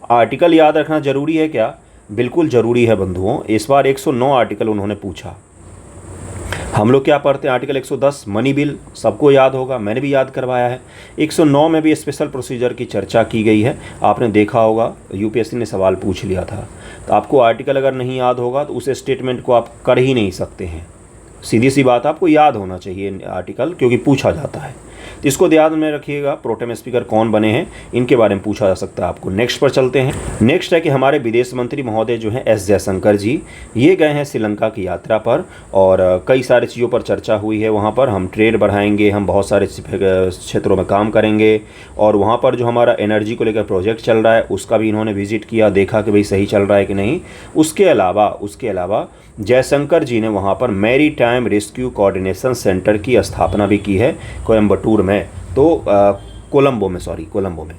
Speaker 1: आर्टिकल याद रखना ज़रूरी है क्या? बिल्कुल ज़रूरी है बंधुओं। इस बार 109 आर्टिकल उन्होंने पूछा। हम लोग क्या पढ़ते हैं? आर्टिकल 110 मनी बिल सबको याद होगा, मैंने भी याद करवाया है। 109 में भी स्पेशल प्रोसीजर की चर्चा की गई है। आपने देखा होगा यूपीएससी ने सवाल पूछ लिया था। तो आपको आर्टिकल अगर नहीं याद होगा तो उस स्टेटमेंट को आप कर ही नहीं सकते हैं। सीधी सी बात, आपको याद होना चाहिए आर्टिकल, क्योंकि पूछा जाता है। तो इसको ध्यान में रखिएगा। प्रोटेम स्पीकर कौन बने हैं इनके बारे में पूछा जा सकता है आपको। नेक्स्ट पर चलते हैं। नेक्स्ट है कि हमारे विदेश मंत्री महोदय जो हैं एस जयशंकर जी, ये गए हैं श्रीलंका की यात्रा पर और कई सारी चीज़ों पर चर्चा हुई है। वहाँ पर हम ट्रेड बढ़ाएंगे, हम बहुत सारे क्षेत्रों में काम करेंगे और वहाँ पर जो हमारा एनर्जी को लेकर प्रोजेक्ट चल रहा है उसका भी इन्होंने विजिट किया, देखा कि भाई सही चल रहा है कि नहीं। उसके अलावा जयशंकर जी ने वहाँ पर maritime rescue coordination centre की स्थापना भी की है कोयम्बटूर में, तो कोलंबो में।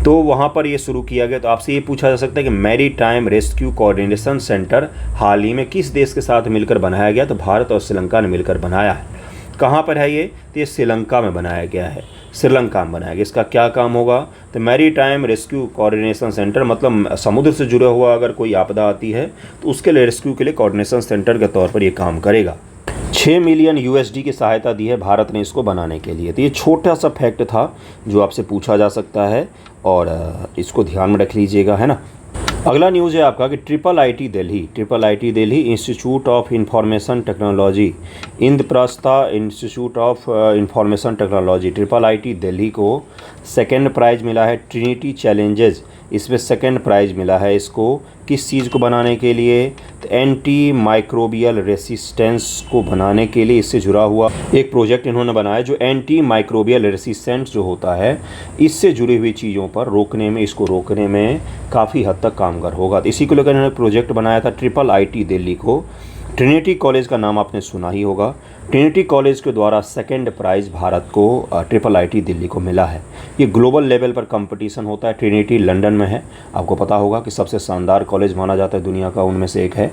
Speaker 1: तो वहाँ पर ये शुरू किया गया। तो आपसे ये पूछा जा सकता है कि maritime rescue coordination centre हाल ही में किस देश के साथ मिलकर बनाया गया? तो भारत और श्रीलंका ने मिलकर बनाया है। कहाँ पर है ये? तो ये श्रीलंका में बनाया गया है। श्रीलंका में बनाया गया। इसका क्या काम होगा? तो maritime rescue coordination centre मतलब समुद्र से जुड़ा हुआ अगर कोई आपदा आती है तो उसके लिए रेस्क्यू के लिए कोऑर्डिनेशन सेंटर के तौर पर ये काम करेगा। 6 मिलियन USD की सहायता दी है भारत ने इसको बनाने के लिए। तो ये छोटा सा फैक्ट था जो आपसे पूछा जा सकता है और इसको ध्यान में रख लीजिएगा, है ना। अगला न्यूज़ है आपका कि IIT Delhi institute of information technology, Indraprastha institute of information technology IIT Delhi को सेकंड प्राइज़ मिला है। ट्रिनिटी चैलेंजेस इसमें सेकंड प्राइज़ मिला है इसको। किस चीज़ को बनाने के लिए? तो एंटी माइक्रोबियल रेसिस्टेंस को बनाने के लिए इससे जुड़ा हुआ एक प्रोजेक्ट इन्होंने बनाया जो एंटी माइक्रोबियल रेसिस्टेंस जो होता है इससे जुड़ी हुई चीज़ों पर इसको रोकने में काफ़ी हद तक कामगार होगा। तो इसी को लेकर इन्होंने प्रोजेक्ट बनाया था IIT दिल्ली को। ट्रिनिटी कॉलेज का नाम आपने सुना ही होगा। ट्रिनिटी कॉलेज के द्वारा सेकंड प्राइज़ भारत को IIT दिल्ली को मिला है। ये ग्लोबल लेवल पर कंपटीशन होता है। ट्रिनिटी लंदन में है। आपको पता होगा कि सबसे शानदार कॉलेज माना जाता है दुनिया का, उनमें से एक है।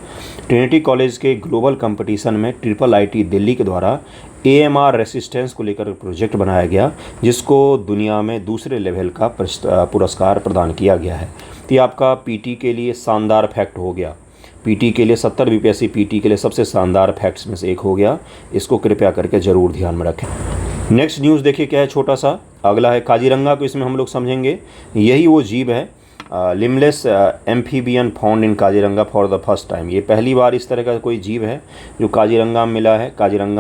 Speaker 1: ट्रिनिटी कॉलेज के ग्लोबल कंपटीशन में IIT दिल्ली के द्वारा AMR रेसिस्टेंस को लेकर प्रोजेक्ट बनाया गया जिसको दुनिया में दूसरे लेवल का पुरस्कार प्रदान किया गया है। तो ये आपका PT के लिए शानदार फैक्ट हो गया। PT के लिए 70 BPSC PT के लिए सबसे शानदार फैक्ट्स में से एक हो गया। इसको कृपया करके ज़रूर ध्यान में रखें। नेक्स्ट न्यूज़ देखिए क्या है, छोटा सा अगला है काजीरंगा को इसमें हम लोग समझेंगे। यही वो जीव है limbless amphibian found in Kaziranga for the first time. ये पहली बार इस तरह का कोई जीव है जो काजीरंगा में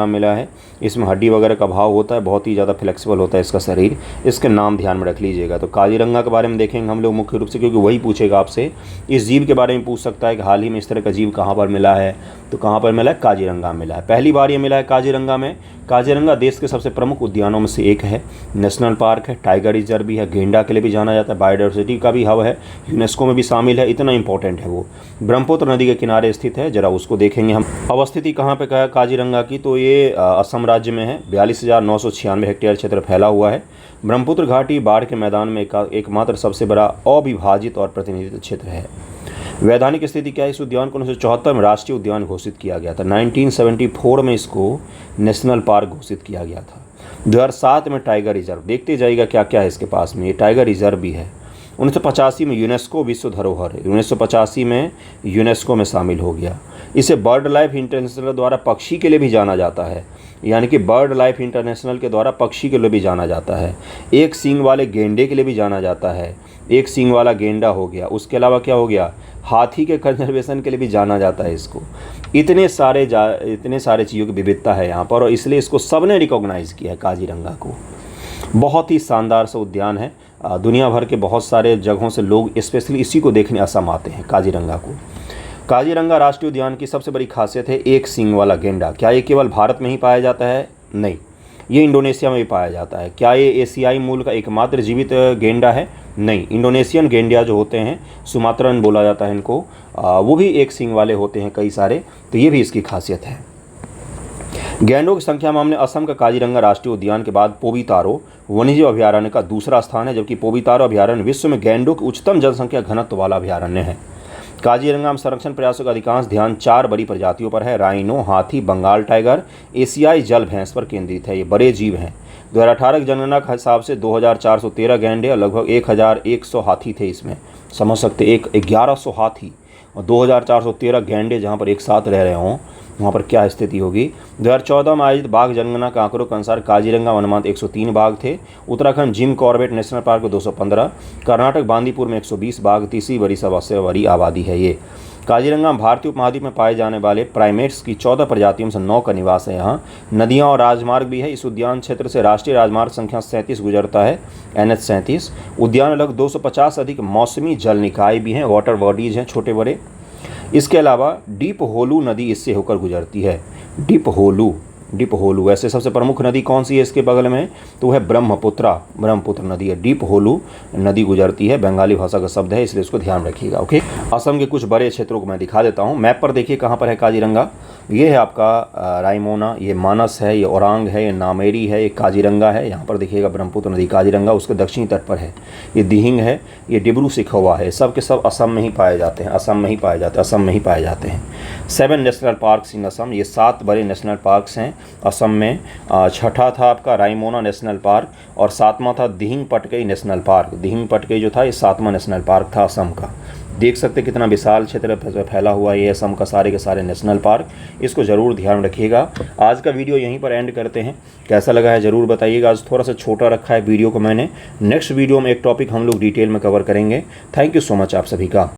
Speaker 1: मिला है। इसमें हड्डी वगैरह का अभाव होता है, बहुत ही ज़्यादा फ्लेक्सिबल होता है इसका शरीर। इसके नाम ध्यान में रख लीजिएगा। तो काजीरंगा के बारे में देखेंगे हम लोग मुख्य रूप से, क्योंकि वही पूछेगा आपसे। इस जीव के बारे में पूछ सकता है कि हाल ही में इस तरह का जीव कहाँ पर मिला है? तो कहाँ पर मिला है? काजीरंगा में मिला है। पहली बार ये मिला है काजीरंगा में। काजीरंगा देश के सबसे प्रमुख उद्यानों में से एक है। नेशनल पार्क है, टाइगर रिजर्व भी है, गेंडा के लिए भी जाना जाता है, बायोडाइवर्सिटी का भी हब है, यूनेस्को में भी शामिल है। इतना इंपॉर्टेंट है वो। ब्रह्मपुत्र नदी के किनारे स्थित है। जरा उसको देखेंगे हम। अवस्थिति कहाँ पे है काजीरंगा की? तो ये असम राज्य में है। 42,996 हेक्टेयर क्षेत्र फैला हुआ है। ब्रह्मपुत्र घाटी बाढ़ के मैदान में एकमात्र सबसे बड़ा अविभाजित और प्रतिनिधित्व क्षेत्र है। वैधानिक स्थिति क्या है? इस उद्यान को 1974 में राष्ट्रीय उद्यान घोषित किया गया था। 1974 में इसको नेशनल पार्क घोषित किया गया था। 2007 में टाइगर रिजर्व। देखते जाइएगा क्या क्या है इसके पास में। ये टाइगर रिजर्व भी है। 1985 में यूनेस्को विश्व धरोहर है। 1985 में यूनेस्को में शामिल हो गया। इसे बर्ड लाइफ इंटरनेशनल द्वारा पक्षी के लिए भी जाना जाता है, यानी कि बर्ड लाइफ इंटरनेशनल के द्वारा पक्षी के लिए भी जाना जाता है। एक सींग वाले गेंडे के लिए भी जाना जाता है। एक सींग वाला गेंडा हो गया। उसके अलावा क्या हो गया? हाथी के कंजर्वेशन के लिए भी जाना जाता है इसको। इतने सारे चीज़ों की विविधता है यहाँ पर और इसलिए इसको सबने रिकॉग्नाइज़ किया है काजीरंगा को। बहुत ही शानदार सा उद्यान है। दुनिया भर के बहुत सारे जगहों से लोग स्पेशली इसी को देखने असम आते हैं, काजीरंगा को। काजीरंगा राष्ट्रीय उद्यान की सबसे बड़ी खासियत है एक सींग वाला गेंडा। क्या ये केवल भारत में ही पाया जाता है? नहीं, ये इंडोनेशिया में भी पाया जाता है। क्या ये एशियाई मूल का एकमात्र जीवित गेंडा है? नहीं, इंडोनेशियन गेंडिया जो होते हैं, सुमात्रन बोला जाता है इनको, वो भी एक सींग वाले होते हैं कई सारे, तो ये भी इसकी खासियत है। गैंडों की संख्या में हमने असम का काजीरंगा राष्ट्रीय उद्यान के बाद पोबीतारो वन्यजीव अभयारण्य का दूसरा स्थान है, जबकि पोबीतारो अभयारण्य विश्व में गैंडों की उच्चतम जनसंख्या घनत्व वाला अभयारण्य है। काजीरंगा में संरक्षण प्रयासों का अधिकांश ध्यान 4 बड़ी प्रजातियों पर है। राइनो, हाथी, बंगाल टाइगर, एशियाई जल भैंस पर केंद्रित है। ये बड़े जीव हैं। 2018 की जनगणना के हिसाब से 2413 गैंडे और लगभग 1100 हाथी थे इसमें। समझ सकते, 1100 हाथी और 2413 गैंडे जहाँ पर एक साथ रह रहे हों, वहाँ पर क्या स्थिति होगी। 2014 में आयोजित बाघ जनगणना के आंकड़ों के अनुसार काजीरंगा वनमांत 103 बाघ थे। Uttarakhand Jim Corbett national park में 215, कर्नाटक बांदीपुर में 120 बाघ, तीसरी बड़ी सबसे बड़ी आबादी है ये। काजीरंगा में भारतीय उपमहाद्वीप में पाए जाने वाले प्राइमेट्स की 14 प्रजातियों में से 9 का निवास है। यहाँ नदियाँ और राजमार्ग भी है। इस उद्यान क्षेत्र से राष्ट्रीय राजमार्ग संख्या 37 गुजरता है, NH 37। उद्यान में लगभग 250 से अधिक मौसमी जल निकाय भी हैं, वाटर बॉडीज हैं छोटे बड़े। इसके अलावा डीप होलू नदी इससे होकर गुजरती है। डीप होलू वैसे सबसे प्रमुख नदी कौन सी है इसके बगल में, तो वह ब्रह्मपुत्र नदी है। डीप होलू नदी गुजरती है, बंगाली भाषा का शब्द है, इसलिए इसको ध्यान रखिएगा। ओके, असम के कुछ बड़े क्षेत्रों को मैं दिखा देता हूँ। मैप पर देखिए कहाँ पर है काजीरंगा। ये है आपका रायमोना, ये मानस है, ये ओरांग है, ये नामेरी है, ये काजीरंगा है। यहाँ पर देखिएगा ब्रह्मपुत्र नदी काजीरंगा उसके दक्षिणी तट पर है। ये दिहिंग है, ये डिब्रू सिखोवा है। सब के सब असम में ही पाए जाते हैं, असम में ही पाए जाते हैं। 7 नेशनल पार्क्स इन असम, ये 7 बड़े नेशनल पार्क्स हैं असम में। छठा था आपका रायमोना नेशनल पार्क और 7वां था दिहिंग पटकई नेशनल पार्क। दिहिंग पटकई जो था ये 7वां नेशनल पार्क था असम का। देख सकते कितना विशाल क्षेत्र फैला हुआ है ये असम का, सारे के सारे नेशनल पार्क। इसको ज़रूर ध्यान रखिएगा। आज का वीडियो यहीं पर एंड करते हैं। कैसा लगा है ज़रूर बताइएगा। आज थोड़ा सा छोटा रखा है वीडियो को मैंने। नेक्स्ट वीडियो में एक टॉपिक हम लोग डिटेल में कवर करेंगे। थैंक यू सो मच आप सभी का।